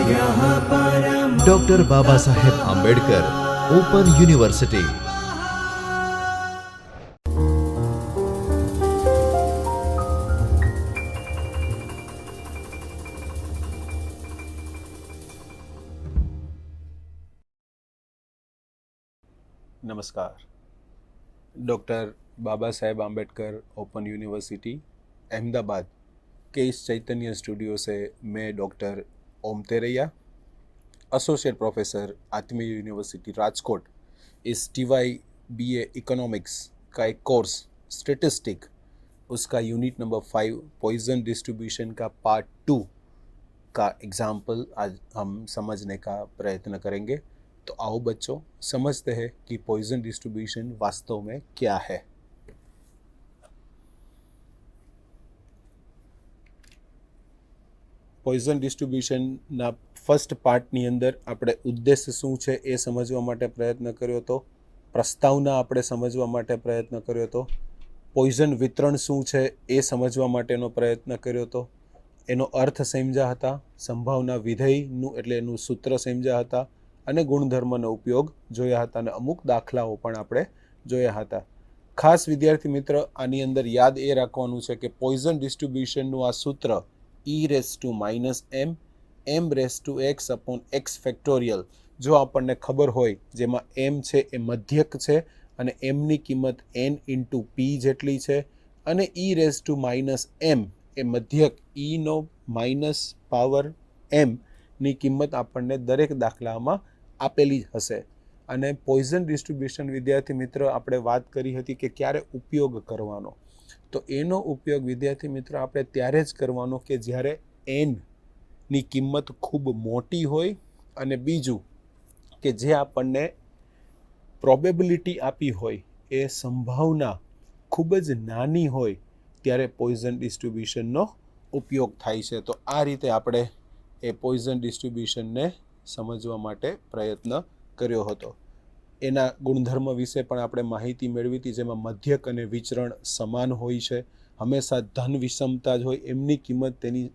Doctor Baba Saheb Ambedkar open university. नमस्कार। Doctor Baba Saheb Ambedkar open university Ahmedabad के इस चैतन्य स्टूडियो से मैं डॉक्टर ओम तेरैया, एसोसिएट प्रोफेसर आत्मीय यूनिवर्सिटी राजकोट, इस TY BA इकोनॉमिक्स का एक कोर्स स्टैटिस्टिक, उसका यूनिट नंबर 5 पॉइजन डिस्ट्रीब्यूशन का पार्ट 2 का एग्जाम्पल आज हम समझने का प्रयत्न करेंगे। तो आओ बच्चों, समझते हैं कि पॉइजन डिस्ट्रीब्यूशन वास्तव में क्या है। પોઈઝન ડિસ્ટ્રીબ્યુશનના ફર્સ્ટ પાર્ટની અંદર આપણે ઉદ્દેશ્ય શું છે એ સમજવા માટે પ્રયત્ન કર્યો હતો, પ્રસ્તાવના આપણે સમજવા માટે પ્રયત્ન કર્યો હતો, પોઈઝન વિતરણ શું છે એ સમજવા માટેનો પ્રયત્ન કર્યો હતો, એનો અર્થ સમજ્યા હતા, સંભાવના વિધેયનું એટલે એનું સૂત્ર સમજ્યા હતા અને ગુણધર્મનો ઉપયોગ જોયા હતા અને અમુક દાખલાઓ પણ આપણે જોયા હતા। ખાસ વિદ્યાર્થી મિત્ર, આની અંદર યાદ એ રાખવાનું છે કે પોઈઝન ડિસ્ટ્રીબ્યુશનનું આ સૂત્ર e⁻⁻m m⁻x ફેક્ટોરિયલ, જો આપણને ખબર હોય, જેમાં m છે એ મધ્યક છે અને mની કિંમત n × p જેટલી છે અને e⁻m એ મધ્યક e નો માઇનસ પાવર m ની કિંમત આપણને દરેક દાખલામાં આપેલી જ હશે। અને પોઈઝન ડિસ્ટ્રીબ્યુશન વિદ્યાર્થી મિત્ર આપણે વાત કરી હતી કે ક્યારે ઉપયોગ કરવાનો, તો એનો ઉપયોગ વિદ્યાર્થી મિત્ર આપણે ત્યારે જ કરવાનો કે જ્યારે n ની કિંમત ખૂબ મોટી હોય અને બીજું કે જે આપણને પ્રોબેબિલિટી આપી હોય એ સંભાવના ખૂબ જ નાની હોય ત્યારે પોઈઝન ડિસ્ટ્રીબ્યુશનનો ઉપયોગ થાય છે। તો આ રીતે આપણે એ પોઈઝન ડિસ્ટ્રીબ્યુશનને સમજવા માટે પ્રયત્ન કર્યો હતો। એના ગુણધર્મ વિશે પણ આપણે માહિતી મેળવી હતી, જેમાં મધ્યક અને વિચરણ સમાન હોય છે, હંમેશા ધન વિષમતા જ હોય, એમની કિંમત તેની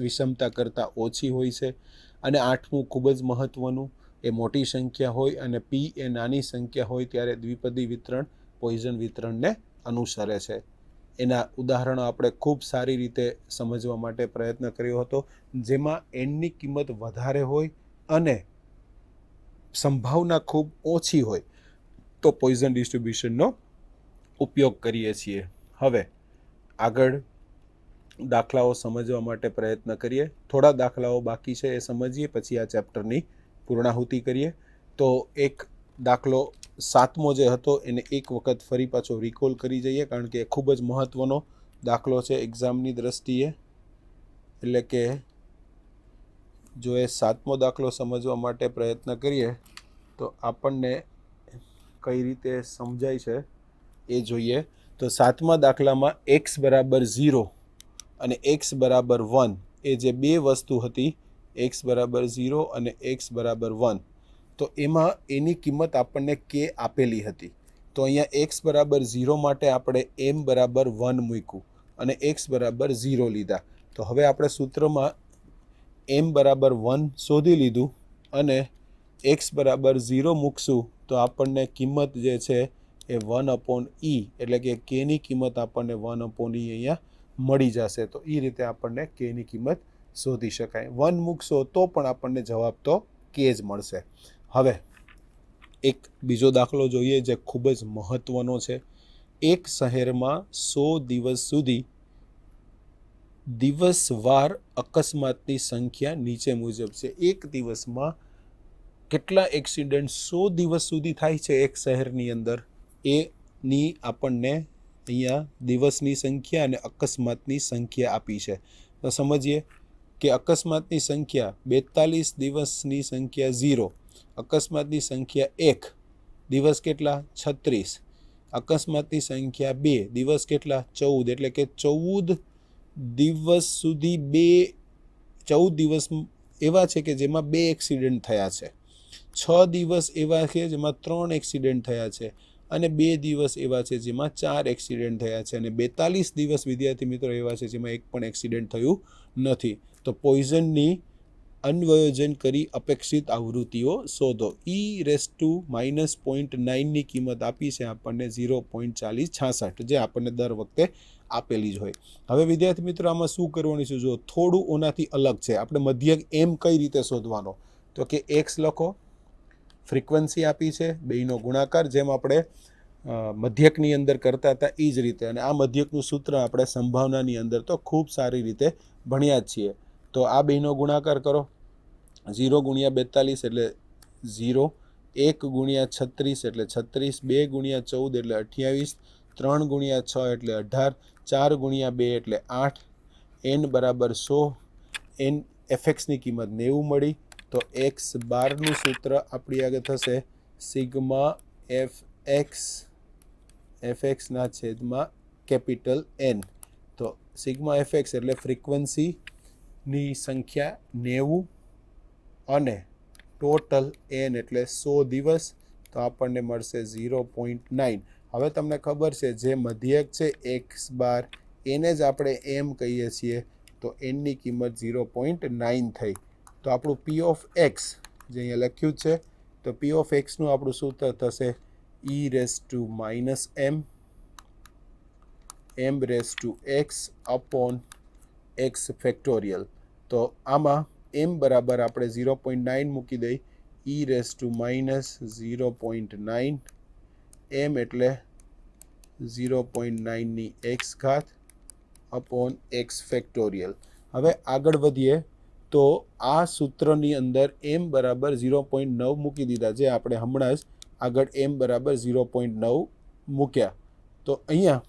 વિષમતા કરતાં ઓછી હોય છે। અને આઠમું ખૂબ જ મહત્ત્વનું, એ મોટી સંખ્યા હોય અને p એ નાની સંખ્યા હોય ત્યારે દ્વિપદી વિતરણ પોઈઝન વિતરણને અનુસરે છે। એના ઉદાહરણો આપણે ખૂબ સારી રીતે સમજવા માટે પ્રયત્ન કર્યો હતો, જેમાં nની કિંમત વધારે હોય અને સંભાવના ખૂબ ઓછી હોય તો પોઈઝન ડિસ્ટ્રીબ્યુશનનો ઉપયોગ કરીએ છીએ। હવે આગળ દાખલાઓ સમજવા માટે પ્રયત્ન કરીએ। થોડા દાખલાઓ બાકી છે એ સમજીએ, પછી આ ચેપ્ટરની પૂર્ણાહુતિ કરીએ। તો એક દાખલો 7મો જે હતો એને એક વખત ફરી પાછો રિકોલ કરી જઈએ, કારણ કે એ ખૂબ જ મહત્ત્વનો દાખલો છે એક્ઝામની દ્રષ્ટિએ। એટલે કે જો એ 7મો દાખલો સમજવા માટે પ્રયત્ન કરીએ તો આપણને કઈ રીતે સમજાય છે એ જોઈએ। તો 7મા દાખલામાં x = 0 અને x = 1 એ જે બે વસ્તુ હતી, x = 0 અને x = 1, તો એમાં એની કિંમત આપણને k આપેલી હતી। તો અહીંયા x = 0 માટે આપણે m = 1 મૂક્યું અને x = 0 લીધા। તો હવે આપણે સૂત્રમાં m = 1 શોધી લીધું અને x = 0 મૂકશું તો આપણને કિંમત જે છે એ 1/e એટલે કે kની કિંમત આપણને 1/e અહીંયા મળી જશે। તો એ રીતે આપણને kની કિંમત શોધી શકાય। 1 મૂકશો તો પણ આપણને જવાબ તો k જ મળશે। હવે એક બીજો દાખલો જોઈએ જે ખૂબ જ મહત્ત્વનો છે। એક શહેરમાં 100 દિવસ સુધી દિવસવાર અકસ્માતની સંખ્યા નીચે મુજબ છે। એક દિવસમાં કેટલા એક્સિડન્ટ 100 દિવસ સુધી થાય છે એક શહેરની અંદર, એની આપણને અહીંયા દિવસની સંખ્યા અને અકસ્માતની સંખ્યા આપી છે। તો સમજીએ કે અકસ્માતની સંખ્યા 42, દિવસની સંખ્યા 0, અકસ્માતની સંખ્યા 1, દિવસ કેટલા 36, અકસ્માતની સંખ્યા 2, દિવસ કેટલા 14, એટલે કે 14 દિવસ સુધી 14 દિવસ એવા છે કે જેમાં 2 એક્સિડન્ટ થયા છે, 6 દિવસ એવા છે જેમાં 3 એક્સિડન્ટ થયા છે અને 2 દિવસ એવા છે જેમાં 4 એક્સિડન્ટ થયા છે અને 42 દિવસ વિદ્યાર્થી મિત્રો એવા છે જેમાં એક પણ એક્સિડન્ટ થયું નથી। તો પોઈઝનની અન્વયોજન કરી અપેક્ષિત આવૃત્તિઓ શોધો. e−0.9 ની કિંમત આપી છે આપણને 0.4066, જે આપણને દર વખતે આપેલી જ હોય. હવે વિદ્યાર્થી મિત્રો આમાં શું કરવાનું છે, જો થોડું ઓનાથી અલગ છે. આપણે મધ્યક એમ કઈ રીતે શોધવાનો, તો કે એક્સ લખો, ફ્રીક્વન્સી આપી છે, બેયનો ગુણાકાર, જેમ આપણે મધ્યકની અંદર કરતા હતા એ જ રીતે. અને આ મધ્યકનું સૂત્ર આપણે સંભાવનાની અંદર તો ખૂબ સારી રીતે ભણ્યા જ છીએ. તો આ બેયનો ગુણાકાર કરો, 0 × 42 એટલે 0, 1 × 36 એટલે 36, 2 × 14 એટલે 28, 3 × 6 એટલે 18, 4 × 2 એટલે 8, n બરાબર 100, n fxની કિંમત 90 મળી. તો x બારનું સૂત્ર આપણી આગળ થશે સિગ્મા fx ના છેદમાં કેપિટલ N. તો સિગ્મા fx એટલે ફ્રીક્વન્સીની સંખ્યા 90 અને ટોટલ n એટલે 100 દિવસ. તો આપણને મળશે 0.9. હવે તમને ખબર છે જે મધ્યક છે x બાર એને જ આપણે m કહીએ છીએ, તો n ની કિંમત 0.9 થઈ. તો આપણું p ઓફ x જે અહીંયા લખ્યું છે, તો p ઓફ x નું આપણું સૂત્ર થશે e−m અપોન x ફેક્ટોરિયલ. તો આમાં m બરાબર આપણે 0.9 મૂકી દઈ, e−0.9, m એટલે 0.9 ની x ઘાત અપોન x ફેક્ટોરિયલ. હવે આગળ વધીએ તો આ સૂત્રની અંદર m બરાબર 0.9 મૂકી દીધા, જે આપણે હમણાં જ આગળ m બરાબર 0.9 મૂક્યા. તો અહીંયા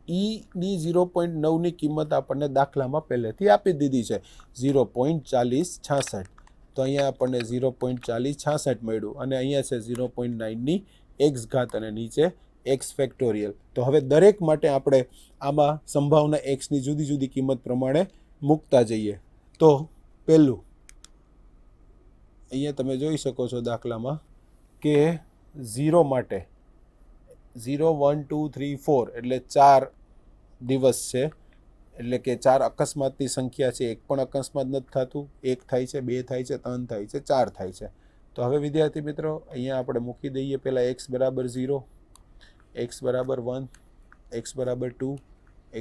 ની 0.9 ની કિંમત આપણને દાખલામાં પહેલેથી આપી દીધી છે 0.4066. તો અહીંયા આપણને 0.4066 મળ્યું અને અહીંયા છે 0.9 ની x ઘાત અને નીચે x ફેક્ટોરિયલ. તો હવે દરેક માટે આપણે આમાં સંભાવના x ની જુદી જુદી કિંમત પ્રમાણે મૂકતા જઈએ. તો પહેલું અહીંયા તમે જોઈ શકો છો દાખલામાં કે 0 માટે 0, 1, 2, 3, 4 એટલે 4 દિવસ છે, એટલે કે 4 અકસ્માતની સંખ્યા છે. એક પણ અકસ્માત નથી થતું, 1 થાય છે, 2 થાય છે, 3 થાય છે, 4 થાય છે. તો હવે વિદ્યાર્થી મિત્રો અહીંયા આપણે મૂકી દઈએ પહેલાં x બરાબર 0, x બરાબર 1, x બરાબર 2,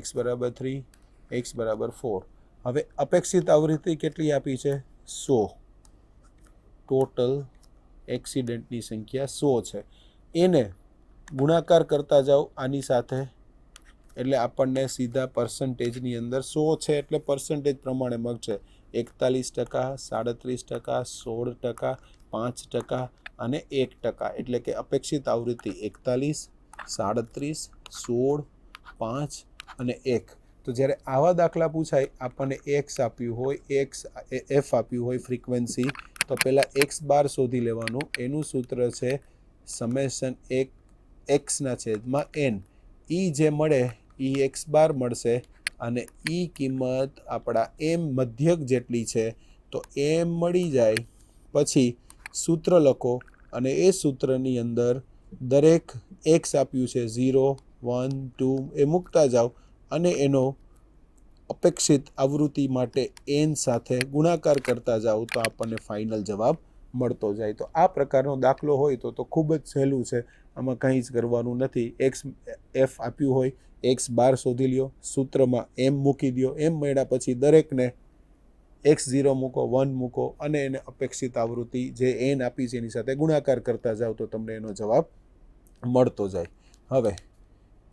x બરાબર 3, x બરાબર 4. હવે અપેક્ષિત આવૃત્તિ કેટલી આપી છે? 100. ટોટલ એક્સિડન્ટની સંખ્યા 100 છે. એને ગુણાકાર કરતા જાઓ આની સાથે, એટલે આપણને સીધા પર્સન્ટેજની અંદર 100 છે એટલે પર્સન્ટેજ પ્રમાણે મળશે 41%, 37%, 16%, 5% અને 1%. એટલે કે અપેક્ષિત આવૃત્તિ 41, 37, 16, 5 અને 1. તો જ્યારે આવા દાખલા પૂછાય, આપણને x આપ્યું હોય, f આપ્યું હોય ફ્રીક્વન્સી, તો પહેલાં x બાર શોધી લેવાનું. એનું સૂત્ર છે સમેશન x ના છેદમાં n. e જે મળે એ x બાર મળશે અને e કિંમત આપણા m મધ્યક જેટલી છે, તો m મળી જાય પછી સૂત્ર લખો અને એ સૂત્રની અંદર દરેક x આપ્યું છે 0, 1, 2 એ મૂકતા જાઓ અને એનો અપેક્ષિત આવૃત્તિ માટે n સાથે ગુણાકાર કરતા જાઓ, તો આપણને ફાઇનલ જવાબ મળતો જાય. તો આ પ્રકારનો દાખલો હોય તો ખૂબ જ સહેલું છે, આમાં કંઈ જ કરવાનું નથી. f આપ્યું હોય, x બાર શોધી લ્યો, સૂત્રમાં m મૂકી દો, m મળ્યા પછી દરેકને x0 મૂકો, 1 મૂકો અને એને અપેક્ષિત આવૃત્તિ જે n આપી છે એની સાથે ગુણાકાર કરતા જાઓ, તો તમને એનો જવાબ મળતો જાય. હવે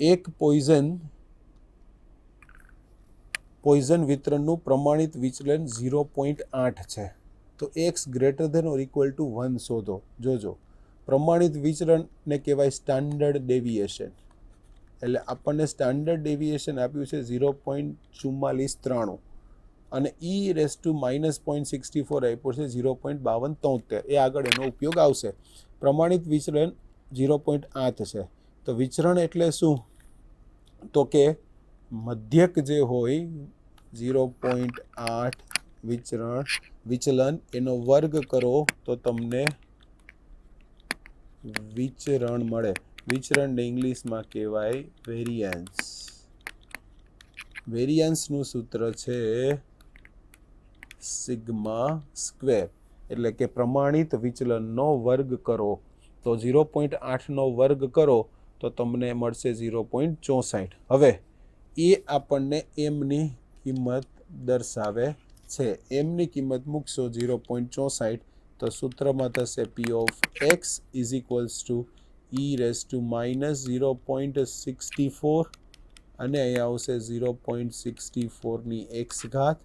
એક પોઈઝન વિતરણનું પ્રમાણિત વિચલન 0.8 છે. તો x > 1 શોધો. જોજો, પ્રમાણિત વિચરણને કહેવાય સ્ટાન્ડર્ડ ડેવિએશન. એટલે આપણને સ્ટાન્ડર્ડ ડેવિએશન આપ્યું છે 0.4493 અને e−0.64 આપ્યો છે 0.5273. એ આગળ એનો ઉપયોગ આવશે. પ્રમાણિત વિચલન 0.8 છે. તો વિચરણ એટલે શું? તો કે મધ્યક જે હોય 0.8 વિચલન એનો વર્ગ કરો તો તમને વિચરણ મળે. વિચરણને ઇંગ્લિશમાં કહેવાય વેરિયન્સ. વેરિયન્સનું સૂત્ર છે સિગ્મા સ્ક્વેર, એટલે કે પ્રમાણિત વિચલનનો વર્ગ કરો. તો 0.8નો વર્ગ કરો તો તમને મળશે 0.64. હવે એ આપણને એમની કિંમત દર્શાવે છે. એમની કિંમત મૂકશો 0.64 તો સૂત્રમાં થશે પી of x is equals to e−0.64 અને અહીંયા આવશે 0.64ની એક્સ ઘાત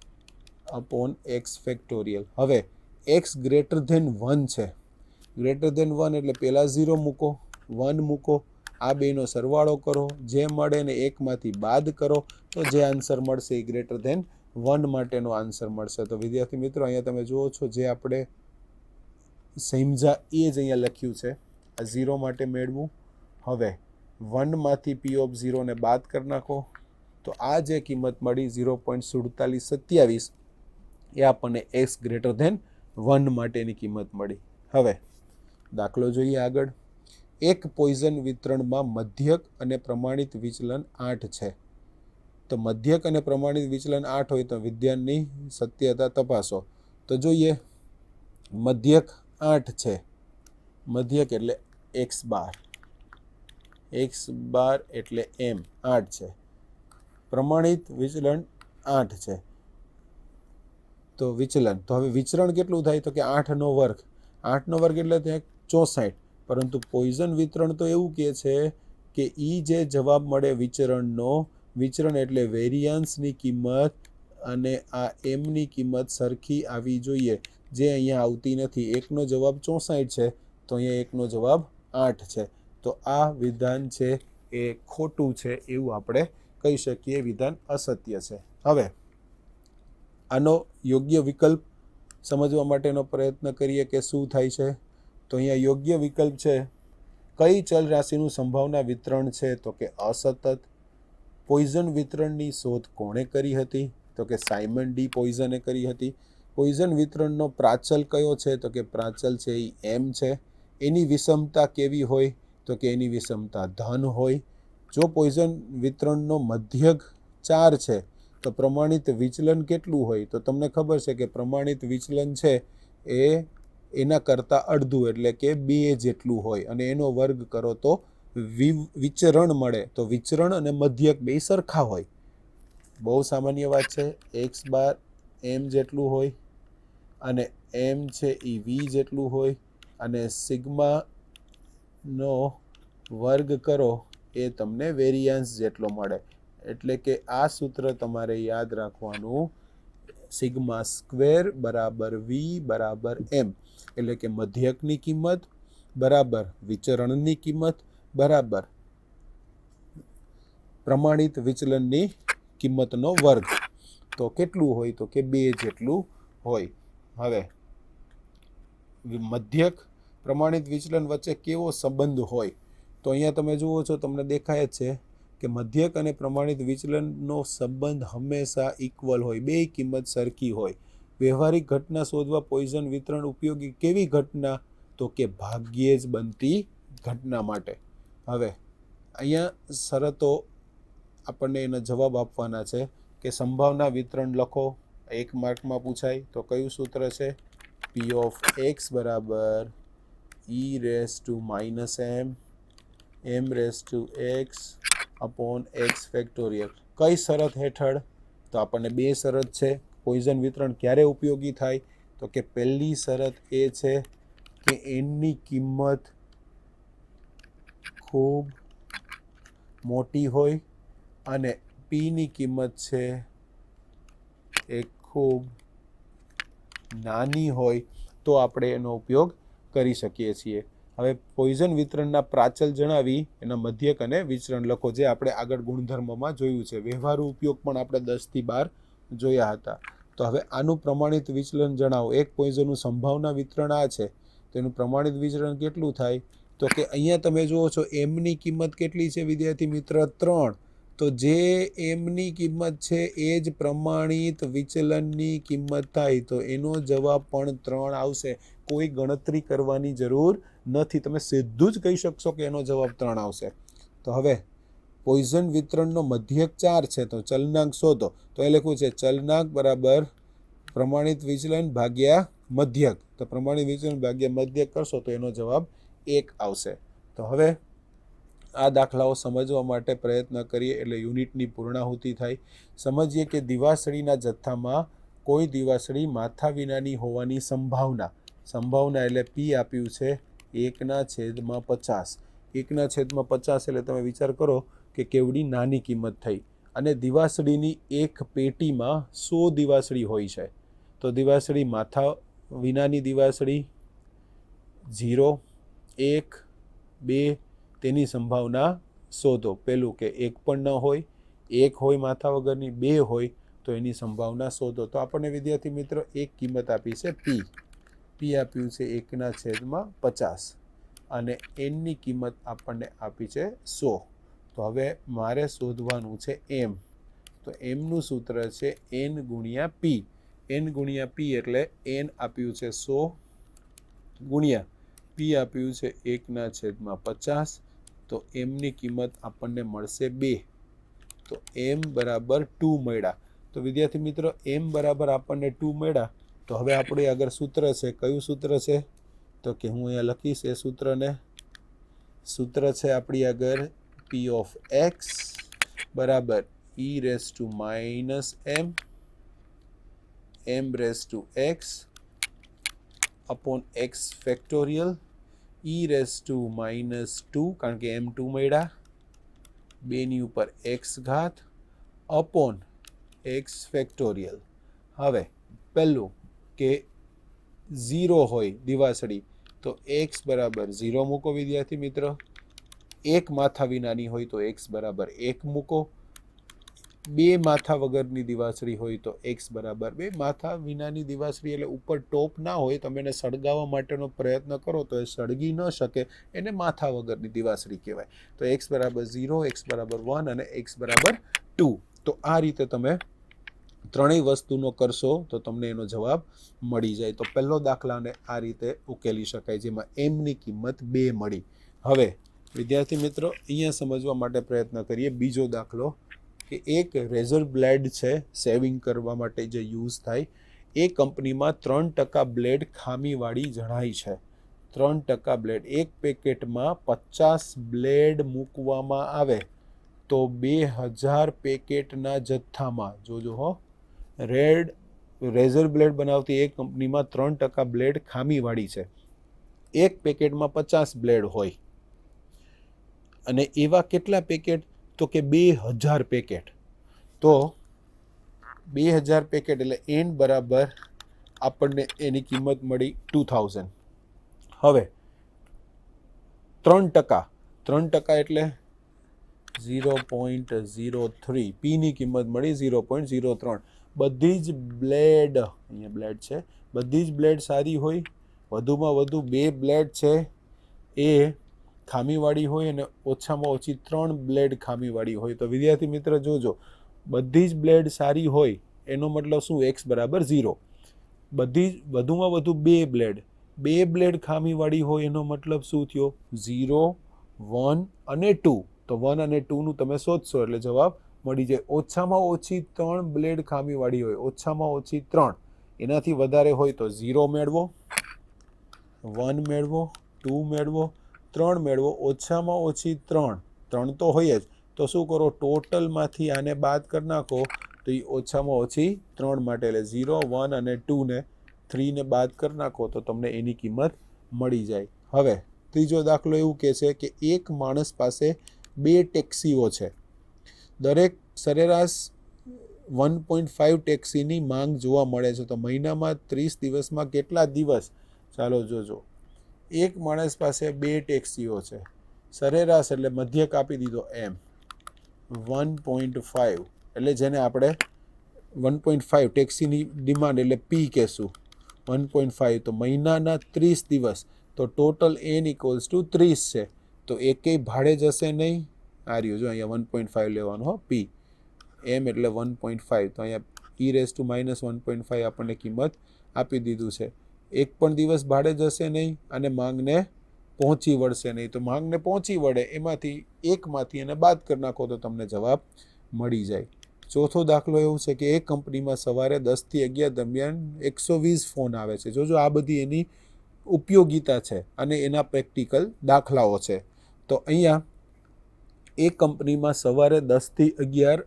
અપોન એક્સ ફેક્ટોરિયલ. હવે એક્સ ગ્રેટર ધેન 1 છે. ગ્રેટર ધેન 1 એટલે પહેલાં 0 મૂકો, 1 મૂકો, આ બેનો સરવાળો કરો, જે મળે ને એકમાંથી બાદ કરો તો જે આન્સર મળશે એ ગ્રેટર ધેન 1 માટેનો આન્સર મળશે. તો વિદ્યાર્થી મિત્રો અહીંયા તમે જુઓ છો જે આપણે સમજા એ જ અહીંયા લખ્યું છે. આ 0 માટે મેળવું. હવે 1માંથી પી ઓફ 0ને બાદ કરી નાખો તો આ જે કિંમત મળી 0.4727 એ આપણને એક્સ ગ્રેટર ધેન 1 માટેની કિંમત મળી. હવે દાખલો જોઈએ આગળ. એક પોઈઝન વિતરણમાં મધ્યક અને પ્રમાણિત વિચલન 8 છે. તો મધ્યક અને પ્રમાણિત વિચલન 8 હોય તો વિદ્યાનની સત્યતા તપાસો. તો જોઈએ મધ્યક 8 છે. મધ્યક એટલે એક્સ બાર એટલે એમ 8 છે. પ્રમાણિત વિચલન 8 છે. તો વિચલન, તો હવે વિચરણ કેટલું થાય તો કે 8નો વર્ગ. 8નો વર્ગ એટલે ત્યાં 64. પરંતુ પોઈઝન વિતરણ તો એવું કહે છે કે જે જવાબ મળે વિચરણનો, વિચરણ એટલે વેરિયાન્સની કિંમત અને આ એમની કિંમત સરખી આવી જોઈએ, જે અહીંયા આવતી નથી. એકનો જવાબ 64 છે તો અહીંયા એકનો જવાબ 8 છે. તો આ વિધાન છે એ ખોટું છે એવું આપણે કહી શકીએ, વિધાન અસત્ય છે. હવે આનો યોગ્ય વિકલ્પ સમજવા માટેનો પ્રયત્ન કરીએ કે શું થાય છે. તો અહીંયા યોગ્ય વિકલ્પ છે કઈ ચલ રાશિનું સંભાવના વિતરણ છે તો કે અસતત. પોઈઝન વિતરણની શોધ કોણે કરી હતી તો કે સાયમન ડી પોઈઝને કરી હતી. પોઈઝન વિતરણનો પ્રાચલ કયો છે તો કે પ્રાચલ છે એ એમ છે. એની વિષમતા કેવી હોય તો કે એની વિષમતા ધન હોય. જો પોઈઝન વિતરણનો મધ્યક 4 છે તો પ્રમાણિત વિચલન કેટલું હોય તો તમને ખબર છે કે પ્રમાણિત વિચલન છે એ એના કરતાં અડધું એટલે કે 2 જેટલું હોય અને એનો વર્ગ કરો તો વિચરણ મળે. તો વિચરણ અને મધ્યક બે સરખા હોય. બહુ સામાન્ય વાત છે. એક્સ બાર એમ જેટલું હોય અને એમ છે એ વી જેટલું હોય અને સિગ્માનો વર્ગ કરો એ તમને વેરિયાન્સ જેટલો મળે. એટલે કે આ સૂત્ર તમારે યાદ રાખવાનું, સિગ્મા સ્ક્વેર બરાબર વી બરાબર એમ. એટલે કે મધ્યકની કિંમત બરાબર વિચરણની કિંમત બરાબર પ્રમાણિત વિચલનની કિંમતનો વર્ગ. તો કેટલું હોય તો કે 2 જેટલું હોય. હવે મધ્યક પ્રમાણિત વિચલન વચ્ચે કેવો સંબંધ હોય તો અહીંયા તમે જુઓ છો, તમને દેખાય જ છે કે મધ્યક અને પ્રમાણિત વિચલનનો સંબંધ હંમેશા ઇક્વલ હોય, બે કિંમત સરખી હોય. વ્યવહારિક ઘટના શોધવા પોઈઝન વિતરણ ઉપયોગી. કેવી ઘટના તો કે ભાગ્યે જ બનતી ઘટના માટે. હવે અહીંયા શરતો આપણને એના જવાબ આપવાના છે કે સંભાવના વિતરણ લખો. 1 માર્કમાં પૂછાય તો કયું સૂત્ર છે? પી ઓફ એક્સ બરાબર e−m m⁻x upon x factorial. કઈ શરત હેઠળ? તો આપણને 2 શરત છે. પોઈઝન વિતરણ ક્યારે ઉપયોગી થાય તો કે પહેલી શરત એ છે કે એનની કિંમત ખૂબ મોટી હોય અને પીની કિંમત છે એ ખૂબ નાની હોય તો આપણે એનો ઉપયોગ કરી શકીએ છીએ. હવે પોઈઝન વિતરણના પ્રાચલ જણાવી એના મધ્યક અને વિચરણ લખો, જે આપણે આગળ ગુણધર્મમાં જોયું છે. વ્યવહારુ ઉપયોગ પણ આપણે 10 થી 12 જોયા હતા. તો હવે આનું પ્રમાણિત વિચલન જણાવો. એક પોઈઝનનું સંભાવના વિતરણ આ છે તો એનું પ્રમાણિત વિચલન કેટલું થાય તો કે અહીંયા તમે જુઓ છો એમની કિંમત કેટલી છે વિદ્યાર્થી મિત્ર? 3. તો જે એમની કિંમત છે એ જ પ્રમાણિત વિચલનની કિંમત થાય તો એનો જવાબ પણ 3 આવશે. કોઈ ગણતરી કરવાની જરૂર નથી. તમે સીધું જ કહી શકશો કે એનો જવાબ 3 આવશે. તો હવે પોઈઝન વિતરણનો મધ્યક 4 છે તો ચલનાંક શોધો. તો એ લખ્યું છે ચલનાંક બરાબર પ્રમાણિત વિચલન ભાગ્યા મધ્યક, તો પ્રમાણિત વિચલન ભાગ્યા મધ્યક કરશો તો એનો જવાબ 1 આવશે. તો હવે આ દાખલાઓ સમજવા માટે પ્રયત્ન કરીએ એટલે યુનિટની પૂર્ણાહુતિ થાય. સમજીએ કે દિવાસળીના જથ્થામાં કોઈ દિવાસળી માથા વિનાની હોવાની સંભાવના એટલે P આપ્યું છે 1/50. 1/50 એટલે તમે વિચાર કરો કે કેવડી નાની કિંમત થઈ. અને દિવાસળીની એક પેટીમાં 100 દિવાસળી હોય છે. તો દિવાસળી માથા વિનાની દિવાસળી 0, 1, 2 તેની સંભાવના શોધો. પહેલું કે 1 પણ ન હોય, 1 હોય માથા વગરની, 2 હોય તો એની સંભાવના શોધો. તો આપણને વિદ્યાર્થી મિત્રો એક કિંમત આપી છે P આપ્યું છે 1/50 અને Nની કિંમત આપણને આપી છે 100. તો હવે મારે શોધવાનું છે M. તો Mનું સૂત્ર છે N ગુણ્યા P. N ગુણ્યા P એટલે N આપ્યું છે 100 ગુણ્યા P આપ્યું છે 1/50. તો Mની કિંમત આપણને મળશે 2. તો M બરાબર 2 મળ્યા. તો વિદ્યાર્થી મિત્રો M બરાબર આપણને 2 મળ્યા. તો હવે આપણે આગળ સૂત્ર છે, કયું સૂત્ર છે? તો કે હું અહીંયા લખીશ એ સૂત્રને. સૂત્ર છે આપણી આગળ P ઓફ x બરાબર e⁻m m⁻x upon x factorial e⁻2 કારણ કે m 2 મળ્યા 2ની ઉપર x ઘાત અપોન x ફેક્ટોરિયલ. હવે પહેલું કે 0 હોય દિવાસળી તો x બરાબર 0 મૂકો વિદ્યાર્થી મિત્રો. 1 માથા વિનાની હોય તો x બરાબર 1 મૂકો. 2 માથા વગરની દિવાસળી હોય તો x બરાબર 2. માથા વિનાની દિવાસળી એટલે ઉપર ટોપ ના હોય, તમે એને સળગાવવા માટેનો પ્રયત્ન કરો તો એ સળગી ન શકે, એને માથા વગરની દિવાસળી કહેવાય. તો x બરાબર 0, x બરાબર 1 અને x બરાબર 2. તો આ રીતે તમે ત્રણેય વસ્તુનો કરશો તો તમને એનો જવાબ મળી જાય. તો પહેલો દાખલાને આ રીતે ઉકેલી શકાય જેમાં Mની કિંમત 2 મળી. હવે વિદ્યાર્થી મિત્રો અહીંયા સમજવા માટે પ્રયત્ન કરીએ બીજો દાખલો કે એક રેઝર બ્લેડ છે સેવિંગ કરવા માટે જે યુઝ થાય. એ કંપનીમાં 3% બ્લેડ ખામીવાળી જણાય છે. 3% બ્લેડ, એક પેકેટમાં 50 બ્લેડ મૂકવામાં આવે તો 2000 પેકેટના જથ્થામાં, જોજો હો, રેઝર બ્લેડ બનાવતી એક કંપનીમાં 3% બ્લેડ ખામીવાળી છે. એક પેકેટમાં 50 બ્લેડ હોય અને એવા કેટલા પેકેટ? તો કે 2000 પેકેટ. તો 2000 પેકેટ એટલે N બરાબર આપણને એની કિંમત મળી 2000. હવે 3% એટલે 0.03. Pની કિંમત મળી 0.03. બધી જ બ્લેડ, અહીંયા બ્લેડ છે, બધી જ બ્લેડ સારી હોય, વધુમાં વધુ 2 બ્લેડ છે એ ખામીવાળી હોય અને ઓછામાં ઓછી 3 બ્લેડ ખામીવાળી હોય. તો વિદ્યાર્થી મિત્ર જોજો, બધી જ બ્લેડ સારી હોય એનો મતલબ શું? x બરાબર 0. વધુમાં વધુ 2 બ્લેડ ખામીવાળી હોય એનો મતલબ શું થયો? 0, 1 અને 2. તો 1 અને 2નું તમે શોધશો એટલે જવાબ મળી જાય. ઓછામાં ઓછી 3 બ્લેડ ખામીવાળી હોય, ઓછામાં ઓછી 3. એનાથી વધારે હોય તો 0 મેળવો, 1 મેળવો, 2 મેળવો, 3 મેળવો. ઓછામાં ઓછી 3 તો હોય જ. તો શું કરો? ટોટલમાંથી આને બાદ કરી નાખો તો એ ઓછામાં ઓછી 3 માટે એટલે 0, 1 અને 2 ને 3 ને બાદ કરી નાખો તો તમને એની કિંમત મળી જાય. હવે ત્રીજો દાખલો એવું કહે છે કે એક માણસ પાસે 2 ટેક્સીઓ છે. દરેક સરેરાશ 1.5 ટેક્સીની માંગ જોવા મળે છે. તો મહિનામાં 30 દિવસમાં કેટલા દિવસ? ચાલો જોજો. એક માણસ પાસે 2 ટેક્સીઓ છે. સરેરાશ એટલે મધ્યક આપી દીધો M. 1.5 એટલે જેને આપણે 1.5 ટેક્સીની ડિમાન્ડ એટલે P કહેશું. 1.5 તો મહિનાના 30 દિવસ તો ટોટલ N = 30 છે. તો એકેય ભાડે જશે નહીં. આ રહ્યું જો અહીંયા 1.5 લેવાનું હો, P. M એટલે 1.5. તો અહીંયા e⁻1.5 આપણને કિંમત આપી દીધું છે. એક પણ દિવસ ભાડે જશે નહીં અને માંગને પહોંચી વળશે નહીં. તો માંગને પહોંચી વળે એમાંથી એકમાંથી એને બાદ કરી નાખો તો તમને જવાબ મળી જાય. ચોથો દાખલો એવું છે કે એક કંપનીમાં સવારે 10 થી 11 દરમિયાન 120 ફોન આવે છે. જોજો આ બધી એની ઉપયોગિતા છે અને એના પ્રેક્ટિકલ દાખલાઓ છે. તો અહીંયા એક કંપનીમાં સવારે 10 થી 11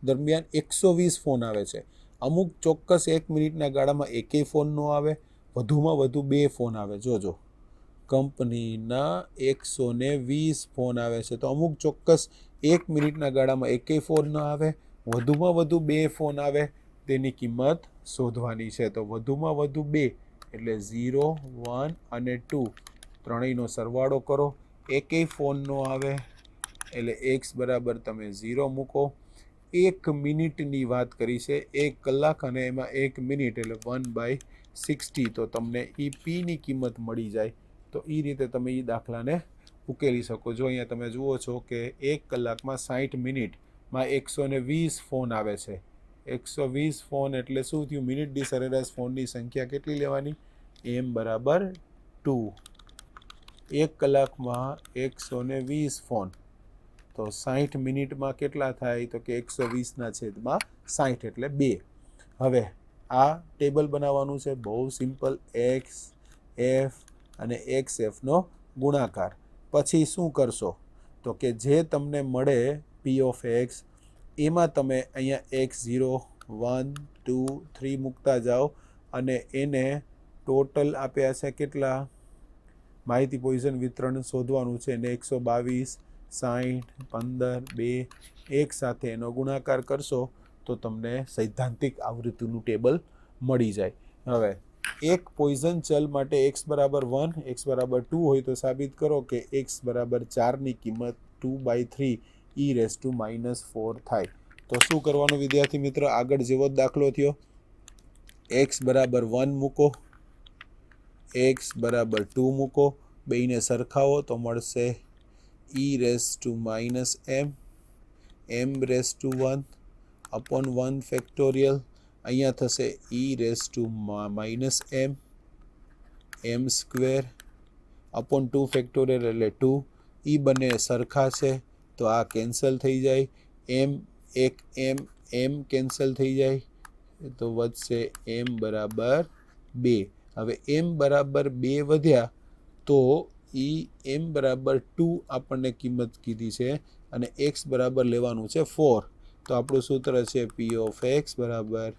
દરમિયાન 120 ફોન આવે છે. અમુક ચોક્કસ 1 મિનિટના ગાળામાં એકેય ફોન ન આવે, વધુમાં વધુ 2 ફોન આવે. જોજો કંપનીના 120 ફોન આવે છે, તો અમુક ચોક્કસ 1 મિનિટના ગાળામાં એકેય ફોન ન આવે, વધુમાં વધુ 2 ફોન આવે, તેની કિંમત શોધવાની છે. તો વધુમાં વધુ 2 એટલે 0, 1 અને 2 ત્રણેયનો સરવાળો કરો. એકેય ફોન ન આવે એટલે x બરાબર તમે 0 મૂકો. 1 મિનિટની વાત કરી છે, 1 કલાક અને એમાં 1 મિનિટ એટલે 1/60. તો તમને એ પીની કિંમત મળી જાય. તો એ રીતે તમે એ દાખલાને ઉકેલી શકો. જો અહીંયા તમે જુઓ છો કે 1 કલાકમાં 60 મિનિટમાં 120 ફોન આવે છે. 120 ફોન એટલે શું થયું? મિનિટ દીઠ સરેરાશ ફોનની સંખ્યા કેટલી લેવાની? m બરાબર 2. 1 કલાકમાં 120 ફોન, તો 60 મિનિટમાં કેટલા થાય? તો કે 120/60 એટલે 2. હવે આ ટેબલ બનાવવાનું છે, બહુ સિમ્પલ. x f અને xf નો ગુણાકાર. પછી શું કરશો? તો કે જે તમને મળે p of x, એમાં તમે અહીંયા x0, 1, 2, 3 મૂકતા જાઓ અને એને ટોટલ આપ્યા છે કેટલા? માહિતી પોઈઝન વિતરણ શોધવાનું છે અને 122, 60, 15, 2 એક સાથે એનો ગુણાકાર કરશો તો તમને સૈદ્ધાંતિક આવૃત્તિનું ટેબલ મળી જાય. હવે એક પોઈઝન ચલ માટે x બરાબર 1, x બરાબર 2 હોય તો સાબિત કરો કે x બરાબર 4ની કિંમત 2/3 e⁻⁻4 થાય. તો શું કરવાનું વિદ્યાર્થી મિત્રો? આગળ જેવો જ દાખલો થયો. x બરાબર 1 મૂકો, x બરાબર 2 મૂકો, બેયને સરખાવો તો મળશે e⁻m m⁻1 upon 1 ફેક્ટોરિયલ. અહીંયા થશે e⁻m m² upon 2 ફેક્ટોરિયલ એટલે 2. એ બંને સરખા છે તો આ કેન્સલ થઈ જાય. m કેન્સલ થઈ જાય તો વધશે m બરાબર 2. હવે m બરાબર 2 વધ્યા તો m બરાબર 2 આપણને કિંમત કીધી છે અને x બરાબર લેવાનું છે 4. તો આપણું સૂત્ર છે p of x બરાબર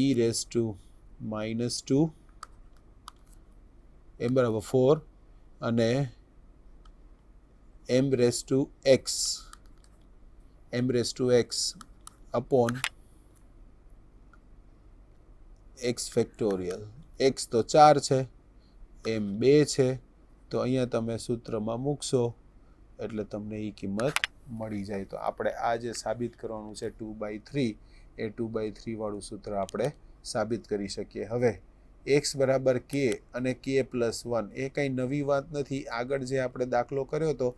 e⁻2 m બરાબર 4 અને m⁻x upon x factorial. x તો 4 છે, m 2 છે, તો અહીંયા તમે સૂત્રમાં મૂકશો એટલે તમને એ કિંમત મળી જાય. તો આપણે આ જે સાબિત કરવાનું છે 2/3, એ 2/3 વાળું સૂત્ર આપણે સાબિત કરી શકીએ. હવે x બરાબર k અને k+1 એ કંઈ નવી વાત નથી. આગળ જે આપણે દાખલો કર્યો હતો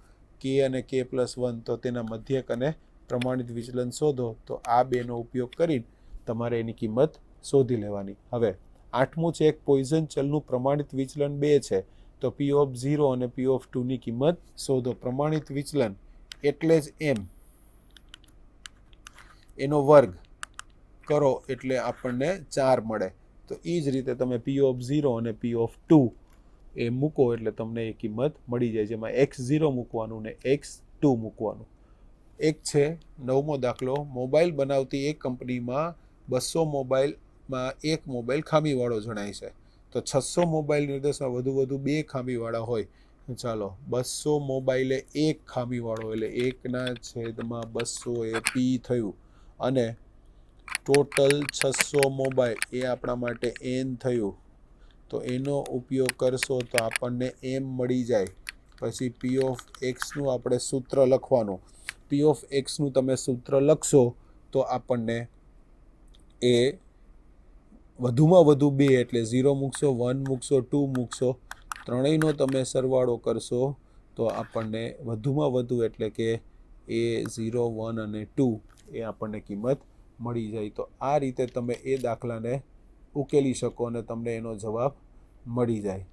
k અને k+1, તો તેના મધ્યક અને પ્રમાણિત વિચલન શોધો. તો આ બેનો ઉપયોગ કરી તમારે એની કિંમત શોધી લેવાની. હવે 8મું છે, એક પોઈઝન ચલનું પ્રમાણિત વિચલન 2 છે, તો p of 0 અને p of 2 ની કિંમત શોધો. પ્રમાણિત વિચલન એટલે જ m, એનો વર્ગ કરો એટલે આપણને 4 મળે. તો એ જ રીતે તમે p of 0 અને p of 2 એ મૂકો એટલે તમને એ કિંમત મળી જાય, જેમાં x0 મૂકવાનું ને x2 મૂકવાનું. એક છે 9મો દાખલો. મોબાઈલ બનાવતી એક કંપનીમાં 200 મોબાઈલમાં એક મોબાઈલ ખામીવાળો જણાય છે. તો 600 મોબાઈલ નિર્દેશમાં વધુ 2 ખામીવાળા હોય. ચાલો 200 મોબાઈલે એક ખામીવાળો એટલે 1/200 એ p થયું અને ટોટલ 600 મોબાઈલ એ આપણા માટે n થયું. તો એનો ઉપયોગ કરશો તો આપણને m મળી જાય. પછી p of x નું આપણે સૂત્ર લખવાનું. p of x નું તમે સૂત્ર લખશો તો આપણને એ વધુમાં વધુ 2 એટલે 0 મૂકશો, 1 મૂકશો, 2 મૂકશો, ત્રણેયનો તમે સરવાળો કરશો તો આપણને વધુમાં વધુ એટલે કે એ 0, 1 અને 2 એ આપણને કિંમત મળી જાય. તો આ રીતે તમે એ દાખલાને ઉકેલી શકો અને તમને એનો જવાબ મળી જાય.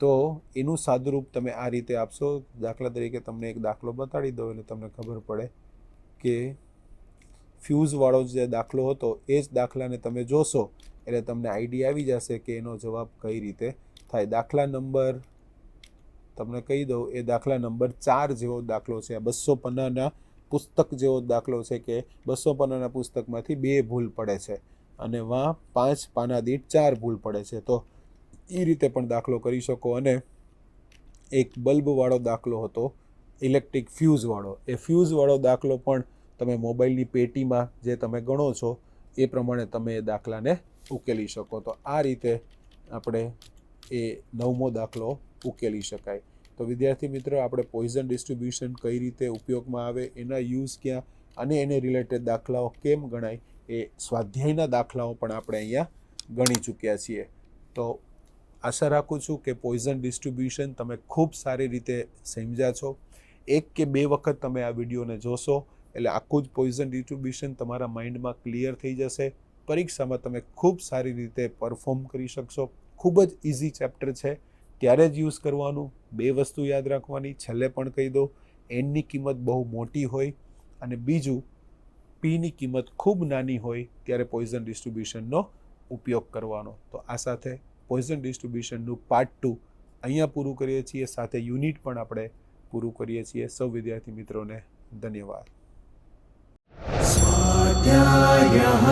તો એનું સાદુરૂપ તમે આ રીતે આપશો. દાખલા તરીકે તમને એક દાખલો બતાડી દો એટલે તમને ખબર પડે કે ફ્યુઝવાળો જે દાખલો હતો એ જ દાખલાને તમે જોશો એટલે તમને આઈડિયા આવી જશે કે એનો જવાબ કઈ રીતે થાય. દાખલા નંબર તમને કહી દઉં, એ દાખલા નંબર 4 જેવો દાખલો છે. 200 પાનાના પુસ્તક જેવો દાખલો છે કે 200 પાનાના પુસ્તકમાંથી 2 ભૂલ પડે છે અને વાં 5 પાના દીઠ 4 ભૂલ પડે છે. તો એ રીતે પણ દાખલો કરી શકો. અને એક બલ્બવાળો દાખલો હતો, ઇલેક્ટ્રિક ફ્યુઝવાળો. એ ફ્યુઝવાળો દાખલો પણ તમે મોબાઈલની પેટીમાં જે તમે ગણો છો એ પ્રમાણે તમે એ દાખલાને ઉકેલી શકો. તો આ રીતે આપણે એ 9મો દાખલો ઉકેલી શકાય. તો વિદ્યાર્થી મિત્રો, આપણે પોઈઝન ડિસ્ટ્રીબ્યુશન કઈ રીતે ઉપયોગમાં આવે, એના યુઝ ક્યાં અને એને રિલેટેડ દાખલાઓ કેમ ગણાય, એ સ્વાધ્યાયના દાખલાઓ પણ આપણે અહીંયા ગણી ચૂક્યા છીએ. તો આશા રાખું છું કે પોઈઝન ડિસ્ટ્રીબ્યુશન તમે ખૂબ સારી રીતે સમજ્યા છો. 1 કે 2 વખત તમે આ વિડીયોને જોશો એટલે આખું જ પોઈઝન ડિસ્ટ્રીબ્યુશન તમારા માઇન્ડમાં ક્લિયર થઈ જશે. પરીક્ષામાં તમે ખૂબ સારી રીતે પરફોર્મ કરી શકશો. ખૂબ જ ઇઝી ચેપ્ટર છે, ત્યારે જ યુઝ કરવાનું. 2 વસ્તુ યાદ રાખવાની, છેલ્લે પણ કહી દો, એનની કિંમત બહુ મોટી હોય અને બીજું પીની કિંમત ખૂબ નાની હોય ત્યારે પોઈઝન ડિસ્ટ્રીબ્યુશનનો ઉપયોગ કરવાનો. તો આ સાથે પોઈઝન ડિસ્ટ્રીબ્યુશનનું પાર્ટ 2 અહીંયા પૂરું કરીએ છીએ. સાથે યુનિટ પણ આપણે પૂરું કરીએ છીએ. સૌ વિદ્યાર્થી મિત્રોને ધન્યવાદ. स्वाध्यायः